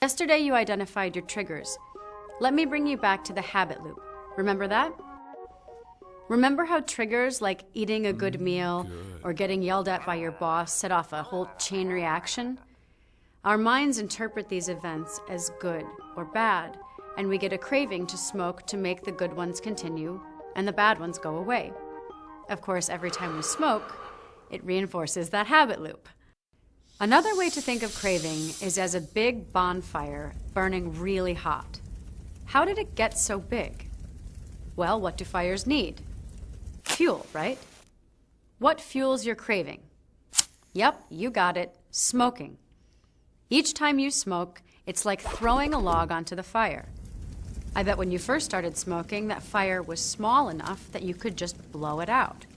Yesterday you identified your triggers. Let me bring you back to the habit loop. Remember that? Remember how triggers like eating a good meal or getting yelled at by your boss set off a whole chain reaction? Our minds interpret these events as good or bad, and we get a craving to smoke to make the good ones continue and the bad ones go away. Of course, every time we smoke, it reinforces that habit loop. Another way to think of craving is as a big bonfire burning really hot. How did it get so big? Well, what do fires need? Fuel, right? What fuels your craving? Yep, you got it, smoking. Each time you smoke, it's like throwing a log onto the fire. I bet when you first started smoking, that fire was small enough that you could just blow it out.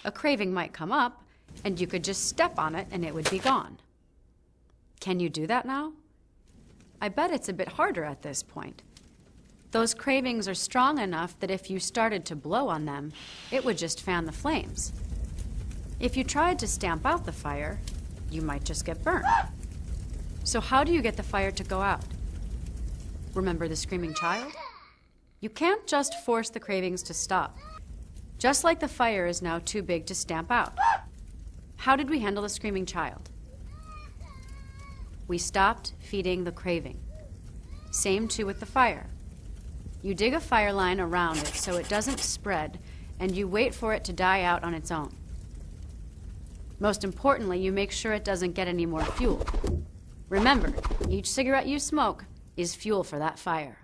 A craving might come up, and you could just step on it and it would be gone. Can you do that now? I bet it's a bit harder at this point. Those cravings are strong enough that if you started to blow on them, it would just fan the flames. If you tried to stamp out the fire, you might just get burned. So how do you get the fire to go out? Remember the screaming child? You can't just force the cravings to stop. Just like the fire is now too big to stamp out. How did we handle the screaming child? We stopped feeding the craving. Same too with the fire. You dig a fire line around it so it doesn't spread, and you wait for it to die out on its own. Most importantly, you make sure it doesn't get any more fuel. Remember, each cigarette you smoke is fuel for that fire.